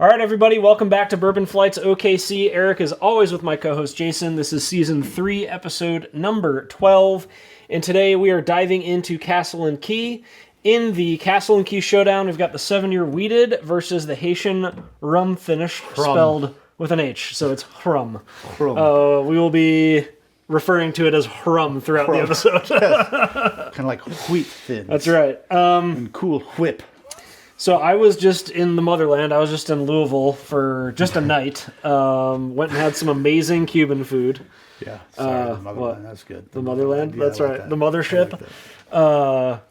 All right, everybody, welcome back to Bourbon Flights OKC. Eric is always with my co-host Jason. This is Season 3, Episode number 12. And today we are diving into Castle Key. In the Castle Key Showdown, we've got the 7-year Wheated versus the Haitian Rhum finish, spelled with an H, so it's Rhum. We will be referring to it as Rhum throughout the episode. Yes. Kind of like wheat thin. That's right. And cool whip. So I was just in the motherland. I was just in Louisville for just a night. Went and had some amazing Cuban food. Yeah, sorry, the motherland. That's good. The motherland? Yeah, That's like right. that. The mothership. Like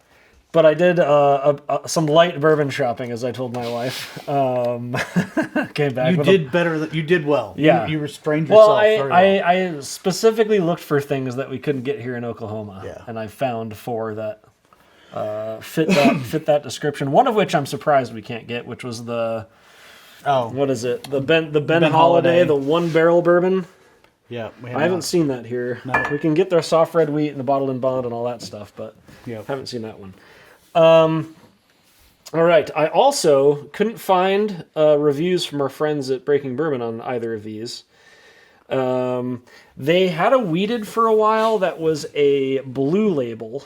But I did some light bourbon shopping, as I told my wife. Came back. you did better. You did well. Yeah. You restrained yourself. Well, very well. I specifically looked for things that we couldn't get here in Oklahoma. Yeah. And I found 4 that fit that description. One of which I'm surprised we can't get, which was the what is it? The Ben Holiday, the 1-barrel bourbon. Yeah, I haven't seen that here. No. We can get their soft red wheat and the bottled in bond and all that stuff, but haven't seen that one. All right. I also couldn't find reviews from our friends at Breaking Bourbon on either of these. They had a wheated for a while that was a blue label,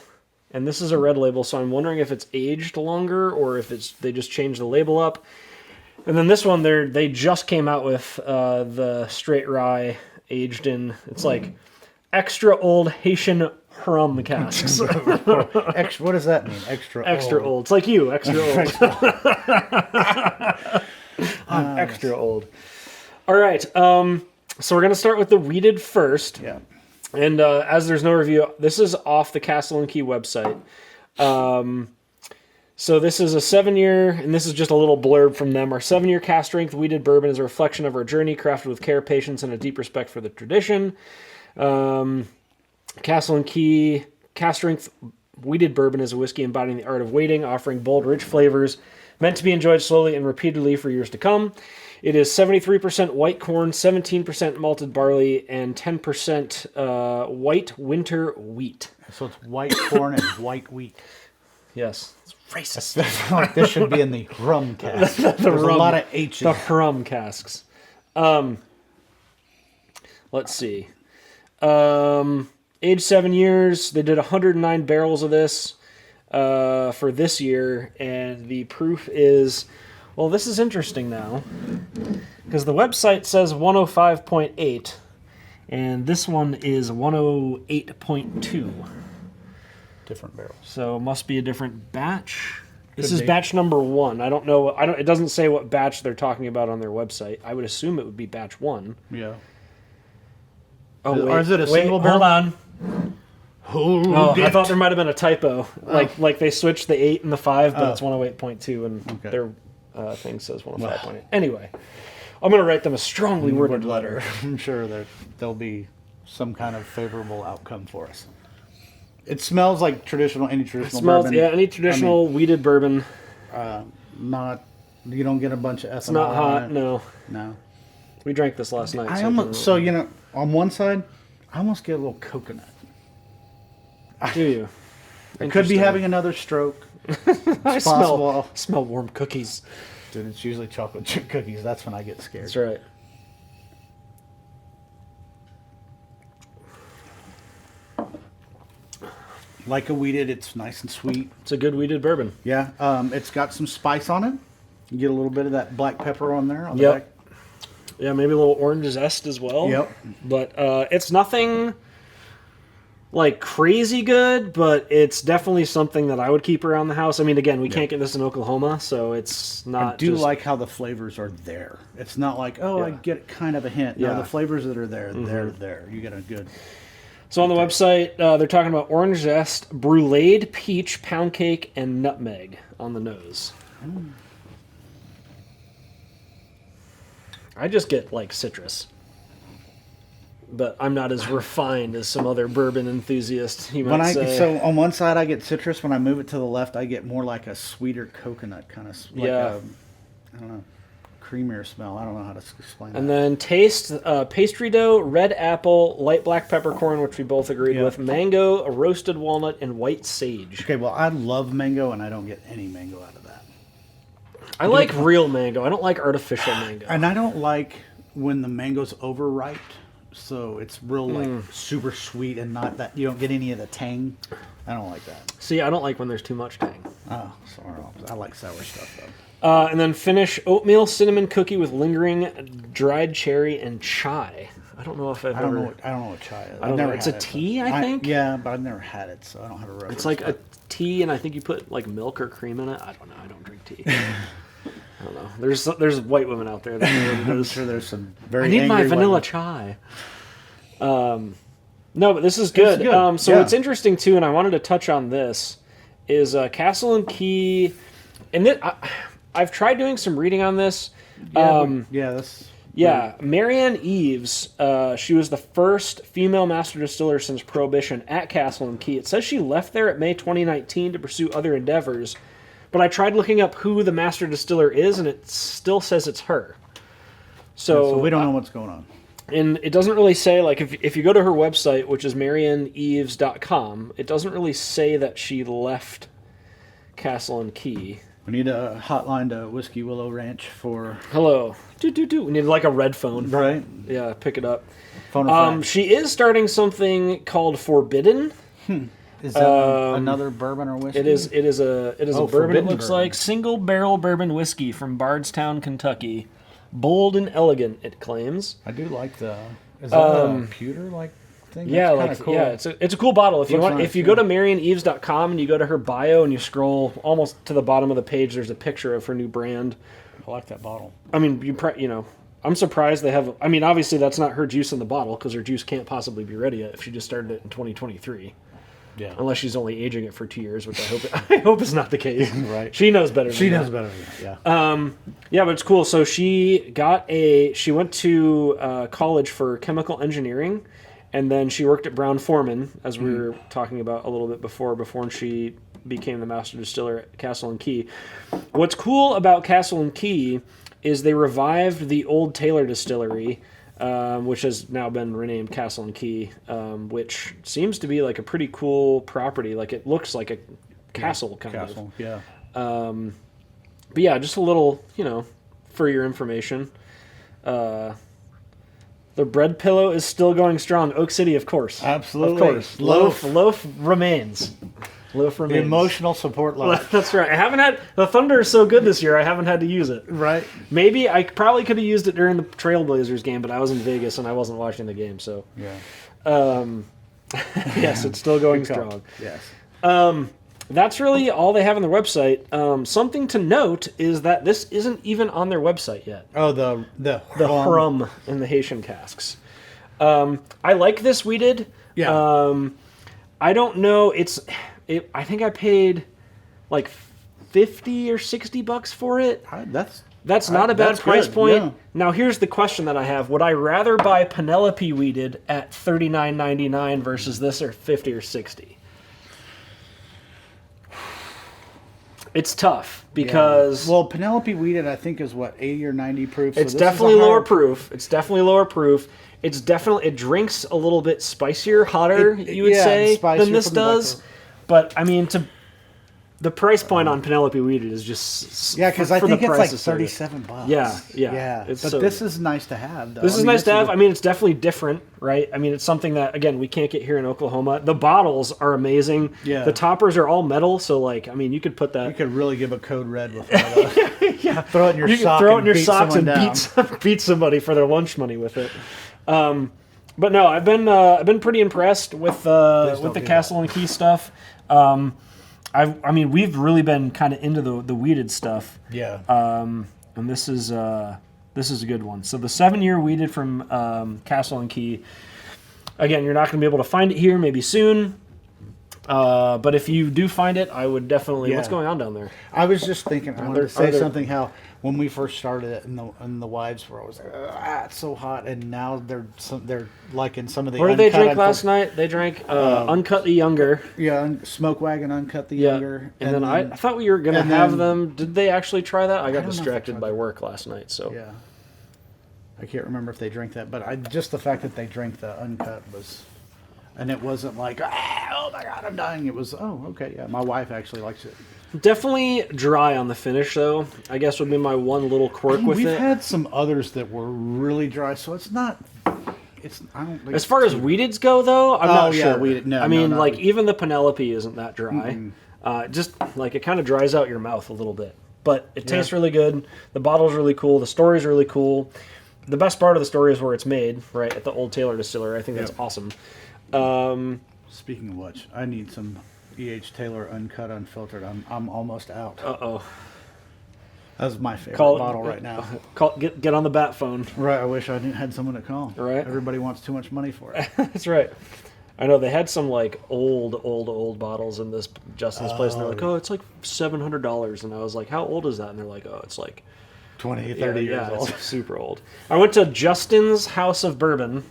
and this is a red label, so I'm wondering if it's aged longer or if they just changed the label up. And then this one, they just came out with the straight rye aged in, it's like extra old Haitian Rhum casks. What does that mean? Extra old. It's like you, extra old. I'm extra old. All right. So we're going to start with the wheated first. Yeah. And as there's no review, this is off the Castle Key website. So this is a 7-year, and this is just a little blurb from them. Our 7-year cask strength wheated bourbon is a reflection of our journey, crafted with care, patience, and a deep respect for the tradition. Castle Key cask strength wheated bourbon is a whiskey embodying the art of waiting, offering bold, rich flavors meant to be enjoyed slowly and repeatedly for years to come. It is 73% white corn, 17% malted barley, and 10% white winter wheat. So it's white corn and white wheat. Yes. It's racist. I feel like this should be in the rum cask. There's a lot of H's. The rum casks. Let's see. Aged 7 years. They did 109 barrels of this for this year, and the proof is, well, this is interesting now, because the website says 105.8, and this one is 108.2. Different barrels. So it must be a different batch. This is batch number 1. I don't know. It doesn't say what batch they're talking about on their website. I would assume it would be batch 1. Yeah. Oh, wait. Or is it a single barrel? Hold on. I thought there might have been a typo. Like they switched the 8 and the 5, but it's 108.2, and their thing says 105.8. Anyway, I'm going to write them a strongly worded letter. I'm sure there'll be some kind of favorable outcome for us. It smells like any traditional bourbon. Yeah, any traditional wheated bourbon. You don't get a bunch of ethanol. It's not hot, no. We drank this last night. On one side, I almost get a little coconut. Do you? I could be having another stroke. I smell warm cookies. Dude, it's usually chocolate chip cookies. That's when I get scared. That's right. Like a wheated, it's nice and sweet. It's a good wheated bourbon. Yeah, it's got some spice on it. You get a little bit of that black pepper on there. On the back. Yeah, maybe a little orange zest as well. Yep. But it's nothing like crazy good, but it's definitely something that I would keep around the house. I mean, again, we can't get this in Oklahoma, so it's not. I do like how the flavors are there. It's not like, I get kind of a hint. No, the flavors that are there, they're there. You get a good. So on the website, they're talking about orange zest, bruleed peach, pound cake, and nutmeg on the nose. I just get like citrus, but I'm not as refined as some other bourbon enthusiasts. You might say. So on one side I get citrus. When I move it to the left, I get more like a sweeter coconut kind of. I don't know, creamier smell. I don't know how to explain that. And then taste pastry dough, red apple, light black peppercorn, which we both agreed with, mango, a roasted walnut, and white sage. Okay, well I love mango, and I don't get any mango out of that. I like real mango. I don't like artificial mango. And I don't like when the mango's overripe, so it's real like super sweet and not that you don't get any of the tang. I don't like that. See, I don't like when there's too much tang. Oh, sorry. I like sour stuff though. And then finish oatmeal cinnamon cookie with lingering dried cherry and chai. I don't know if I've ever. I don't know what chai is. I don't know. It's a tea, I think. Yeah, but I've never had it, so I don't have a reference. It's like a tea, and I think you put like milk or cream in it. I don't know. I don't drink tea. I don't know. There's white women out there that know what it is. I'm sure there's some very. I need my vanilla chai. No, but this is good. So what's interesting too, and I wanted to touch on this, is Castle and Key, and I've tried doing some reading on this. Marianne Eves, she was the first female master distiller since Prohibition at Castle and Key. It says she left there at May 2019 to pursue other endeavors, but I tried looking up who the master distiller is, and it still says it's her. So we don't know what's going on. And it doesn't really say, like, if you go to her website, which is marianneeves.com, it doesn't really say that she left Castle and Key. We need a hotline to Whiskey Willow Ranch for... Hello. We need like a red phone. Right. Yeah, pick it up. Phone she is starting something called Forbidden. Is that another bourbon or whiskey? It is a bourbon, it looks bourbon. like. Single barrel bourbon whiskey from Bardstown, Kentucky. Bold and elegant, it claims. I do like the... Is that a pewter-like thing? Yeah, cool. Yeah, it's a cool bottle. If you want, if you go to marianneeves.com and you go to her bio and you scroll almost to the bottom of the page, there's a picture of her new brand. I like that bottle. I mean, I'm surprised they have. I mean, obviously that's not her juice in the bottle because her juice can't possibly be ready yet if she just started it in 2023. Yeah. Unless she's only aging it for 2 years, which I hope is not the case. Right. She knows better. She knows better. Yeah. Yeah, but it's cool. So she went to college for chemical engineering, and then she worked at Brown Forman, as we were talking about a little bit before she became the master distiller at Castle and Key. What's cool about Castle and Key is they revived the Old Taylor Distillery, which has now been renamed Castle and Key, which seems to be like a pretty cool property. Like it looks like a castle kind of. Yeah. But yeah, just a little, for your information. The bread pillow is still going strong. Oak City, of course. Absolutely. Of course. Loaf remains. Loaf remains. The emotional support loaf. That's right. I haven't had... The Thunder is so good this year, I haven't had to use it. Right. Maybe I probably could have used it during the Trailblazers game, but I was in Vegas and I wasn't watching the game, so... Yeah. Yes, it's still going strong. Yes. That's really all they have on their website. Something to note is that this isn't even on their website yet. Oh, the Rhum in the Haitian casks. I like this wheated. Yeah. I don't know. I think I paid like $50 or $60 for it. That's not a bad price point. Yeah. Now here's the question that I have: would I rather buy Penelope wheated at $39.99 versus this or $50 or $60? It's tough because Penelope wheated I think is what 80 or 90 proof. So it's definitely lower proof. It drinks a little bit spicier, hotter. You would say than this does. But I mean, the price point on Penelope wheated is just because I think it's like $37. Yeah. But this is nice to have. Though. This is nice to have. I mean, it's definitely different, right? I mean, it's something that again we can't get here in Oklahoma. The bottles are amazing. Yeah. The toppers are all metal, so like, I mean, you could put that. You could really give a code red with that. Yeah. Throw it in your sock. Throw it in your socks and beat somebody for their lunch money with it. But no, I've been pretty impressed with the Castle and Key stuff. I mean, we've really been kind of into the wheated stuff. Yeah. And this is a good one. So the 7-year wheated from Castle and Key. Again, you're not going to be able to find it here, maybe soon. But if you do find it, I would definitely. Yeah. What's going on down there? I was just thinking. I wanted to say something. How when we first started it, and the wives were always like, it's so hot, and now they're like in some of the. What did they drink last night? They drank Uncut the Younger. Yeah, Smoke Wagon Uncut the Younger. And then I thought we were gonna have them. Did they actually try that? I got distracted by work last night, so. Yeah. I can't remember if they drank that, but just the fact that they drank the Uncut was. And it wasn't like, oh my God, I'm dying. It was, okay, yeah. My wife actually likes it. Definitely dry on the finish, though. I guess would be my one little quirk with We've it. had some others that were really dry, so it's not. I don't think As far as wheateds go, though, I'm not sure. Wheated. No, I mean, not like wheated. even the Penelope isn't that dry. Just like it kind of dries out your mouth a little bit, but it tastes really good. The bottle's really cool. The story's really cool. The best part of the story is where it's made, right at the Old Taylor Distillery. I think that's awesome. Speaking of which, I need some E.H. Taylor uncut, unfiltered. I'm almost out. Uh-oh. That's my favorite bottle right now. Get on the bat phone. Right, I wish I had someone to call. Right. Everybody wants too much money for it. That's right. I know they had some like old bottles in this Justin's place, and they're like, "Oh, it's like $700," and I was like, "How old is that?" And they're like, "Oh, it's like 20, 30 years old. It's super old." I went to Justin's House of Bourbon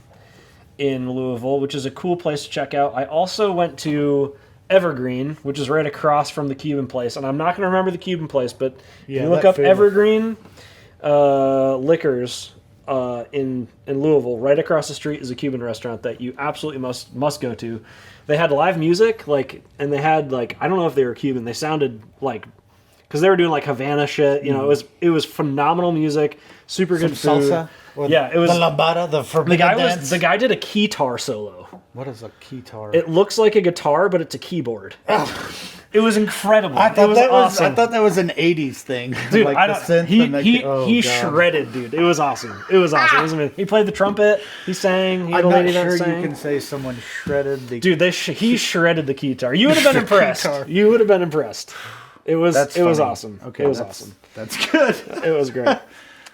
in Louisville, which is a cool place to check out. I also went to Evergreen, which is right across from the Cuban place, and I'm not going to remember the Cuban place, but if you look up Evergreen Liquors in Louisville, right across the street is a Cuban restaurant that you absolutely must go to. They had live music, and they had I don't know if they were Cuban. They sounded like, because they were doing like Havana shit. You know, it was phenomenal music, super good food. Salsa. Yeah, it was the lambada, the forbidden dance. The guy did a keytar solo. What is a keytar? It looks like a guitar, but it's a keyboard. It was incredible. I thought awesome. I thought that was an '80s thing. Dude, like I the don't. synth He shredded, dude. It was awesome. It was awesome. It was amazing. He played the trumpet. He sang. He had I'm a lady not that sure sang. you can say someone shredded the. Dude, he shredded the keytar. You would have been impressed. You would have been impressed. It was awesome. Okay, it was awesome. That's good. It was great.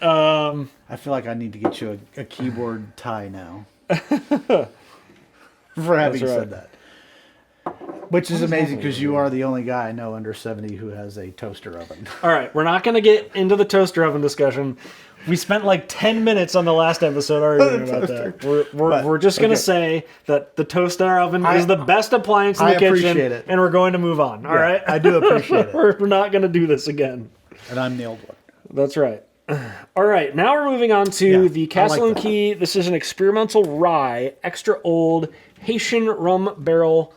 I feel like I need to get you a keyboard tie now. For having said that. Which is amazing because you are the only guy I know under 70 who has a toaster oven. All right, we're not going to get into the toaster oven discussion. We spent like 10 minutes on the last episode arguing about that. We're just going to say that the toaster oven is the best appliance in the kitchen. Appreciate it. And we're going to move on. All right? I do appreciate it. We're not going to do this again. And I'm the old one. That's right. All right, now we're moving on to the Castle Key. This is an experimental rye, extra old Haitian rum barrel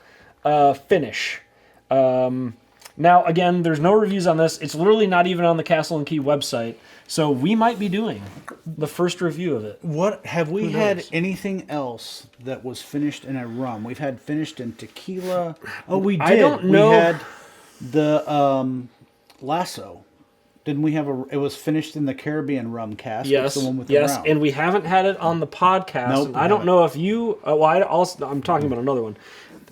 finish. Now, again, there's no reviews on this. It's literally not even on the Castle and Key website. So we might be doing the first review of it. What have we had anything else that was finished in a rum? We've had finished in tequila. Oh, we did. I don't know. We had the Lasso. Didn't we have it was finished in the Caribbean rum cask? Yes, the one with the round. and we haven't had it on the podcast. Nope, and I don't know if you. I'm talking about another one.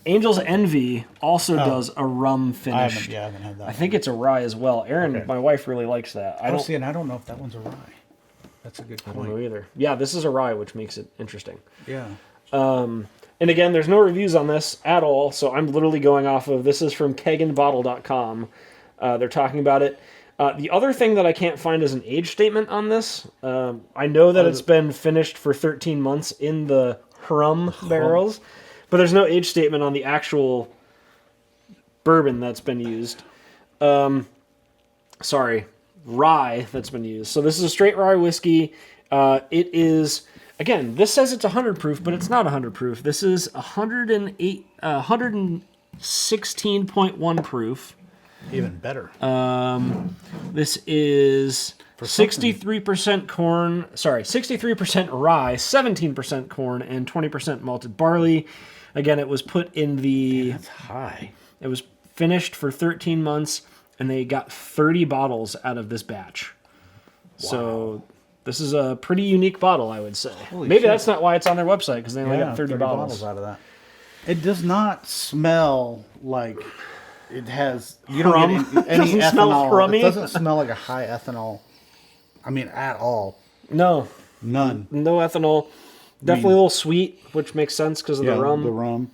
Angel's Envy also does a rum finish. I haven't had that. I think it's a rye as well. Erin, my wife, really likes that. I don't know if that one's a rye. That's a good point. I don't know either. Yeah, this is a rye, which makes it interesting. Yeah. And again, there's no reviews on this at all, so I'm literally going off of, this is from keganbottle.com. They're talking about it. The other thing that I can't find is an age statement on this. I know that it's been finished for 13 months in the rum barrels, but there's no age statement on the actual bourbon that's been used. Rye that's been used. So this is a straight rye whiskey. It is, again, this says it's 100 proof, but it's not 100 proof. This is 116.1 proof. Even better. This is 63% corn, 63% rye, 17% corn, and 20% malted barley. Again, it was put in the... That's high. It was finished for 13 months, and they got 30 bottles out of this batch. Wow. So this is a pretty unique bottle, I would say. Maybe that's not why it's on their website, because they only got 30 bottles out of that. It does not smell like... It has rum. Any ethanol. Smell rummy. It doesn't smell like a high ethanol. I mean, at all. No, none. No ethanol. Definitely a little sweet, which makes sense because of the rum. The rum.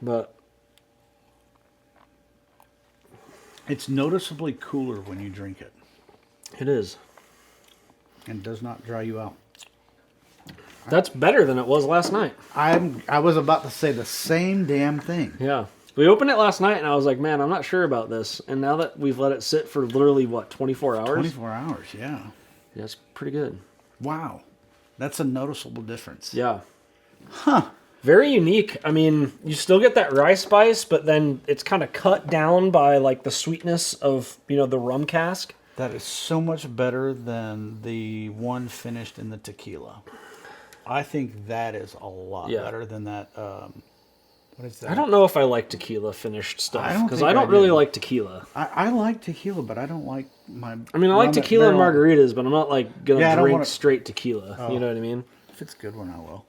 But it's noticeably cooler when you drink it. It is, and does not dry you out. That's better than it was last night. I was about to say the same damn thing. Yeah. We opened it last night, and I was like, man, I'm not sure about this. And now that we've let it sit for literally, 24 hours? 24 hours, yeah. Yeah, it's pretty good. Wow. That's a noticeable difference. Yeah. Huh. Very unique. I mean, you still get that rye spice, but then it's kind of cut down by like the sweetness of, the rum cask. That is so much better than the one finished in the tequila. I think that is a lot better than that. What is that? I don't know if I like tequila finished stuff because I don't do. really like tequila. I like tequila, but I don't like my. I mean, I like tequila and margaritas, but I'm not like gonna drink straight tequila. Oh. You know what I mean? If it's a good one, I will.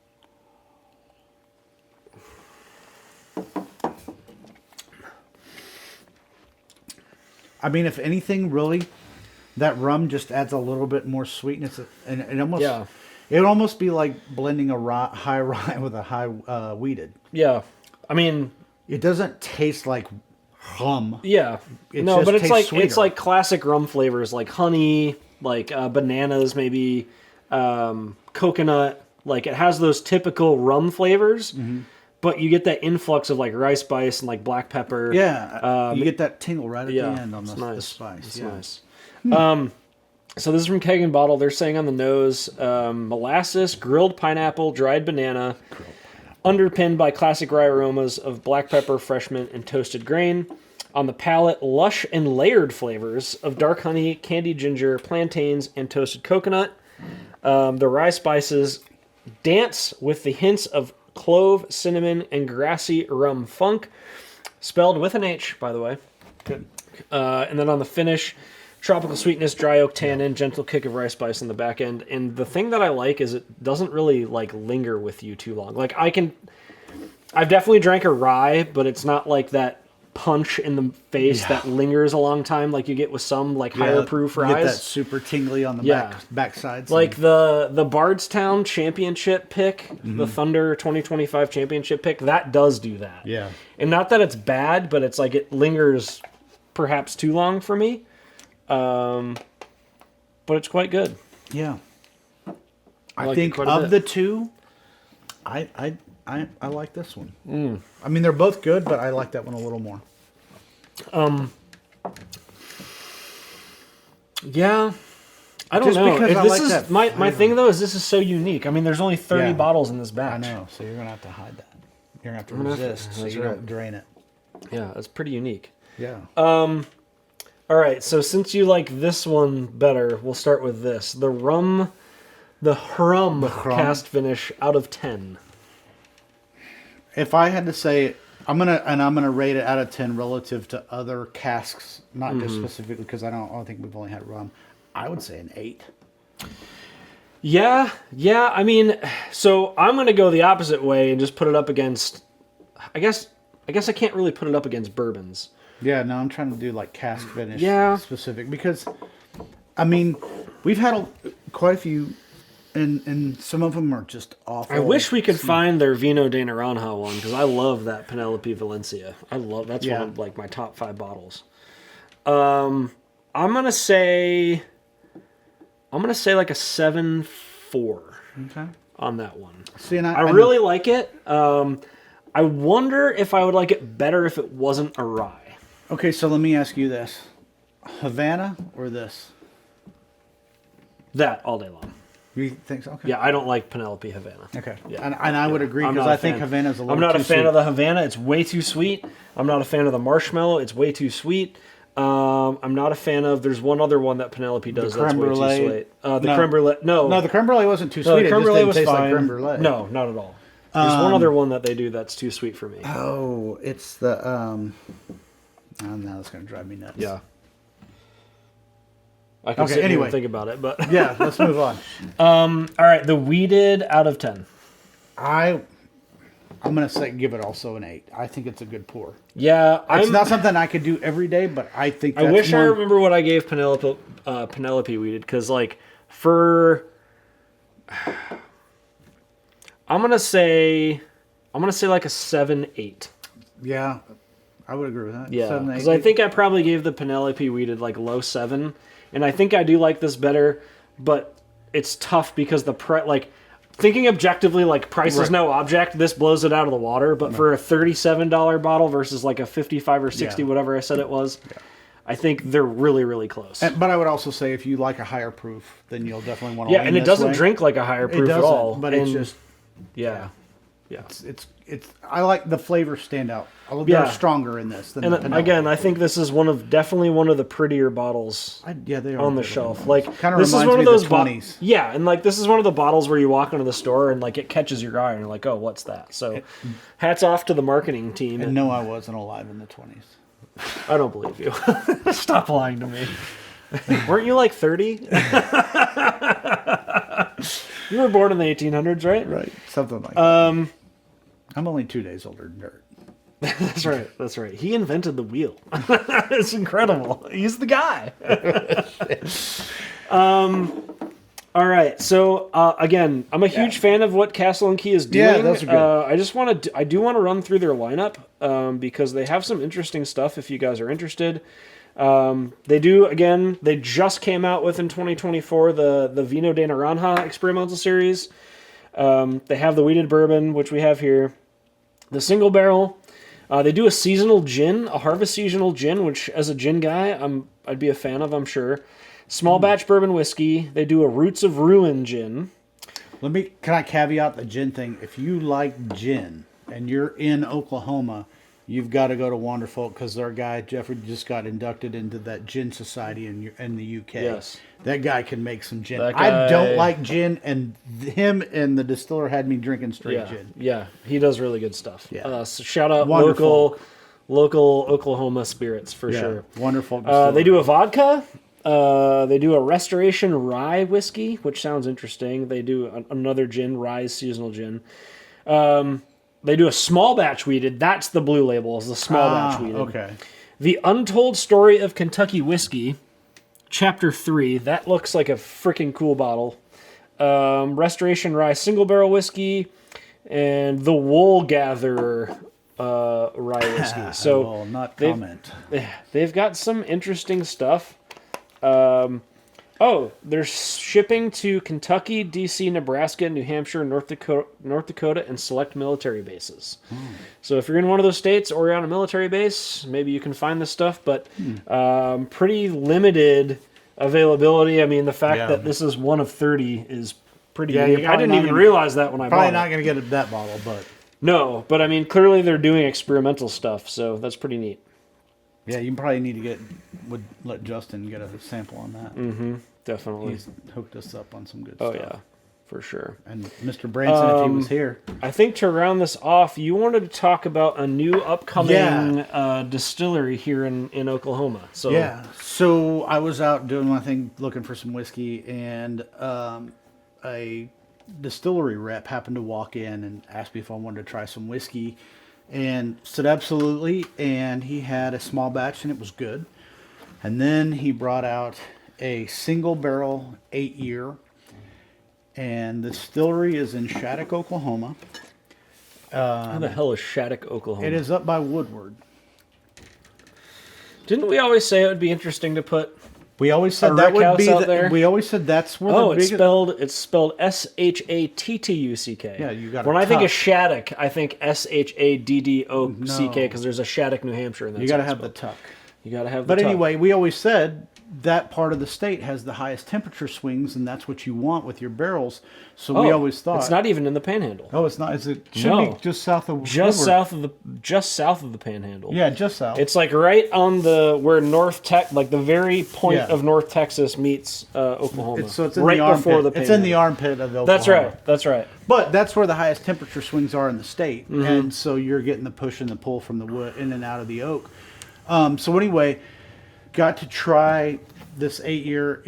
I mean, if anything, really, that rum just adds a little bit more sweetness, and it almost it would almost be like blending a high rye with a high wheated. Yeah, I mean, it doesn't taste like rum. Yeah, but it's like classic rum flavors, like honey, like bananas, maybe coconut. Like it has those typical rum flavors. Mm-hmm. But you get that influx of like rice spice and like black pepper. Yeah, you get that tingle right at the end on the spice. It's nice. So this is from Keg and Bottle. They're saying on the nose, molasses, grilled pineapple, dried banana, underpinned by classic rye aromas of black pepper, fresh mint, and toasted grain. On the palate, lush and layered flavors of dark honey, candied ginger, plantains, and toasted coconut. The rye spices dance with the hints of clove, cinnamon, and grassy rum funk, spelled with an H, by the way. Good. And then on the finish, tropical sweetness, dry oak tannin, gentle kick of rice spice in the back end. And the thing that I like is it doesn't really like linger with you too long. Like I've definitely drank a rye, but it's not like that punch in the face that lingers a long time like you get with some like higher proof ryes. You get that super tingly on the back sides. Like the Bardstown championship pick, the Thunder 2025 championship pick, that does do that. Yeah. And not that it's bad, but it's like it lingers perhaps too long for me. But it's quite good. Yeah. I think of the two, I like this one. I mean, they're both good, but I like that one a little more. Yeah. I don't know. My thing though is this is so unique. I mean, there's only 30 bottles in this batch. I know, so you're gonna have to hide that. You're gonna have to resist, so you don't drain it. Yeah, it's pretty unique. Yeah. All right, so since you like this one better, we'll start with this. The Rhum cast finish out of 10. If I had to say, I'm gonna rate it out of 10 relative to other casks, not just specifically because I don't think we've only had rum. I would say an 8. Yeah. I mean, so I'm gonna go the opposite way and just put it up against. I guess I can't really put it up against bourbons. Yeah, no, I'm trying to do like cask finish specific because, I mean, we've had quite a few. And some of them are just awful. I wish we could find their Vino de Naranja one because I love that Penelope Valencia. That's one of like my top 5 bottles. I'm gonna say like a 7.4. Okay. On that one. See, and I really like it. I wonder if I would like it better if it wasn't a rye. Okay, so let me ask you this: Havana or this? That all day long. You think so? Okay. Yeah, I don't like Penelope Havana. Okay. Yeah. And I would agree because I think Havana's a little too sweet. I'm not a fan of the Havana. It's way too sweet. I'm not a fan of the marshmallow. It's way too sweet. I'm not a fan of... There's one other one that Penelope does that's way too sweet. The creme brulee... No, the creme brulee wasn't too sweet. The creme brulee was fine. Like creme brulee. No, not at all. There's one other one that they do that's too sweet for me. Oh, it's the... Oh, now it's going to drive me nuts. Yeah. I can sit here and think about it, but... Yeah, let's move on. All right, the Wheated out of 10. I'm going to give it also an 8. I think it's a good pour. Yeah. It's not something I could do every day, but I think that's I wish I remember what I gave Penelope Wheated, because, like, I'm going to say like a 7-8. Yeah, I would agree with that. Yeah, because I think I probably gave the Penelope Wheated, like, low 7. And I think I do like this better, but it's tough because thinking objectively, like price is no object, this blows it out of the water. But for a $37 bottle versus like a 55 or 60, whatever I said it was, I think they're really, really close. But I would also say if you like a higher proof, then you'll definitely want to. Yeah, and it doesn't drink like a higher proof at all. But it's just Yeah. It's I like the flavor standout. They're stronger in this than the Penelope. Again, I think this is definitely one of the prettier bottles they are on the shelf. Like, kind of this is reminds one me of those of the 20s. Yeah, and like this is one of the bottles where you walk into the store and like it catches your eye and you're like, oh, what's that? So, hats off to the marketing team. And no, I wasn't alive in the 20s. I don't believe you. Stop lying to me. Weren't you like 30? You were born in the 1800s, right? Right, something like that. I'm only 2 days older than Dirt. That's right. That's right. He invented the wheel. It's incredible. He's the guy. All right. So again, I'm a huge fan of what Castle and Key is doing. Yeah, those are good. I do want to run through their lineup because they have some interesting stuff. If you guys are interested, they do. Again, they just came out with in 2024 the Vino de Naranja experimental series. They have the Wheated Bourbon, which we have here. The single barrel. They do a seasonal gin, a harvest seasonal gin, which as a gin guy, I'd be a fan of, I'm sure. Small batch bourbon whiskey. They do a Roots of Ruin gin. Can I caveat the gin thing? If you like gin and you're in Oklahoma, you've got to go to Wonderful because their guy Jeffrey just got inducted into that gin society in the UK. Yes, that guy can make some gin. I don't like gin, and him and the distiller had me drinking straight gin. Yeah, he does really good stuff. Yeah. So shout out Wonderful. local Oklahoma spirits for sure. Wonderful. They do a vodka. They do a Restoration Rye whiskey, which sounds interesting. They do another gin, Rye seasonal gin. They do a small batch wheated. That's the blue label, is the small batch wheated. Okay. The Untold Story of Kentucky Whiskey, Chapter 3. That looks like a freaking cool bottle. Restoration Rye single barrel whiskey, and the Wool Gatherer rye whiskey. So I will not comment. They've got some interesting stuff. They're shipping to Kentucky, D.C., Nebraska, New Hampshire, North Dakota, and select military bases. So if you're in one of those states or you're on a military base, maybe you can find this stuff, but pretty limited availability. I mean, the fact that this is one of 30 is pretty unique. I didn't even realize that when I bought it. Probably not going to get that bottle, but... No, but I mean, clearly they're doing experimental stuff, so that's pretty neat. Yeah, you probably need to let Justin get a sample on that. Mm-hmm, definitely. He's hooked us up on some good stuff. Oh, yeah, for sure. And Mr. Branson, if he was here. I think to round this off, you wanted to talk about a new upcoming distillery here in Oklahoma. So I was out doing my thing, looking for some whiskey, and a distillery rep happened to walk in and asked me if I wanted to try some whiskey. And said absolutely, and he had a small batch and it was good. And then he brought out a single barrel 8-year, and the distillery is in Shattuck, Oklahoma. How the hell is Shattuck, Oklahoma? It is up by Woodward. Didn't we always say it would be interesting to put? We always said that would be there? We always said that's where the biggest... it's spelled Shattuck. Yeah, you got. When I think of Shattuck, I think Shaddock because there's a Shattuck, New Hampshire. And you got to have the tuck. You got to have the tuck. tuck. But anyway, we always said that part of the state has the highest temperature swings, and that's what you want with your barrels. So we always thought it's not even in the Panhandle. Oh, it's not. It should be just south of south of the Panhandle. Yeah, just south. It's like right on where the very point of North Texas meets Oklahoma. It's in right the armpit. before the Panhandle. It's in the armpit of Oklahoma. That's right. But that's where the highest temperature swings are in the state, and so you're getting the push and the pull from the wood in and out of the oak. So anyway, got to try this 8-year.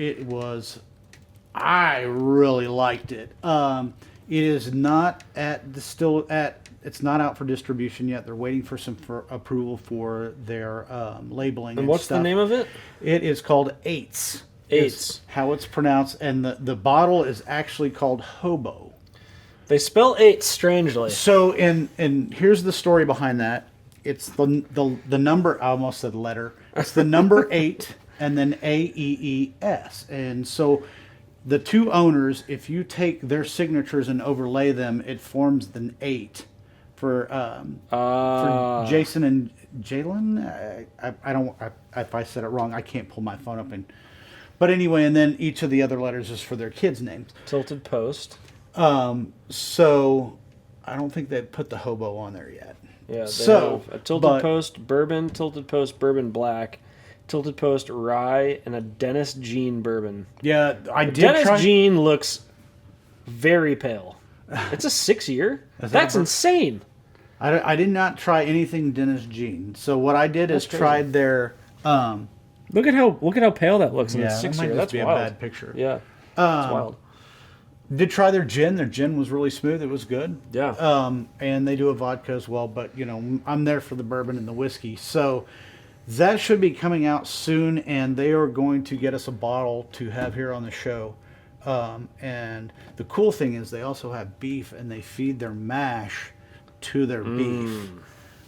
I really liked it. It is not it's not out for distribution yet. They're waiting for approval for their labeling. And what's stuff. The name of it? It is called Eights. Eights. How it's pronounced, and the bottle is actually called Hobo. They spell eight strangely. So, and here's the story behind that. It's the number. I almost said letter. It's the number 8 and then AEES. And so, the two owners, if you take their signatures and overlay them, it forms the 8 for Jason and Jalen. I don't. If I said it wrong, I can't pull my phone up and. But anyway, and then each of the other letters is for their kids' names. Tilted Post. So I don't think they've put the hobo on there yet. Yeah, they So, have a Tilted Post Bourbon, Tilted Post Bourbon Black, Tilted Post Rye, and a Dennis Jean Bourbon. Yeah, I did Dennis try. Jean looks very pale. It's a 6-year. That's insane. I did not try anything Dennis Jean. So what I did is crazy. tried their. Look at how pale that looks in a That might 6-year. just That's be wild. a bad picture. Yeah, that's wild. Did try their gin. Their gin was really smooth. It was good. Yeah. And they do a vodka as well. But I'm there for the bourbon and the whiskey. So that should be coming out soon. And they are going to get us a bottle to have here on the show. And the cool thing is they also have beef, and they feed their mash to their beef.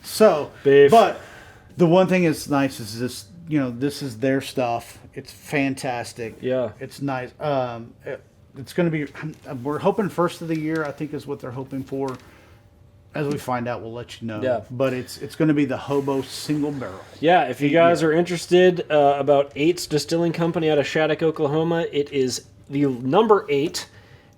So, Beef. but the one thing that's nice is this. This is their stuff. It's fantastic. Yeah. It's nice. It's going to be. We're hoping first of the year. I think is what they're hoping for. As we find out, we'll let you know. Yeah. But it's going to be the Hobo single barrel. Yeah, if you guys are interested about 8's Distilling Company out of Shattuck, Oklahoma, it is the number 8,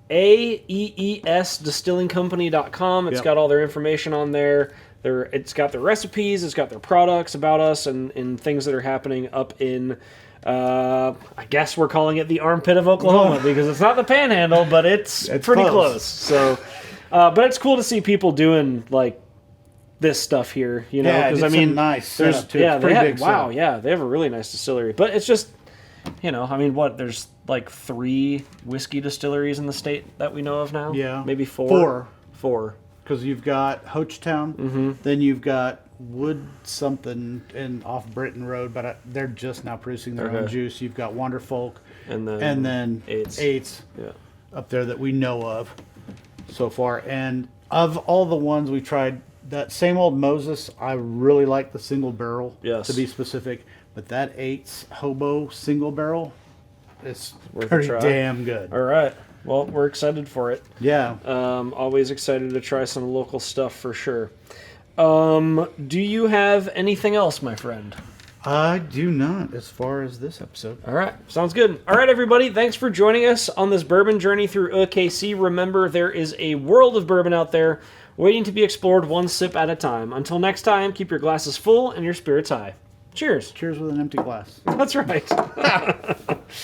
AEESdistillingcompany.com. It's got all their information on there. It's got their recipes, it's got their products about us, and things that are happening up in, I guess we're calling it the armpit of Oklahoma, because it's not the Panhandle, but it's pretty close. So, but it's cool to see people doing like this stuff here, because nice setup too. It's pretty big wow, setup. yeah, they have a really nice distillery, but it's just, there's like 3 whiskey distilleries in the state that we know of now. Yeah, maybe 4. Because you've got Hochtown, then you've got Wood something off Britain Road, but they're just now producing their own juice. You've got Wonderfolk, and then Eights up there that we know of so far. And of all the ones we tried, that same old Moses, I really like the single barrel, to be specific. But that Eights Hobo single barrel is pretty damn good. All right. Well, we're excited for it. Yeah. Always excited to try some local stuff for sure. Do you have anything else, my friend? I do not, as far as this episode. All right. Sounds good. All right, everybody. Thanks for joining us on this bourbon journey through OKC. Remember, there is a world of bourbon out there waiting to be explored one sip at a time. Until next time, keep your glasses full and your spirits high. Cheers. Cheers with an empty glass. That's right.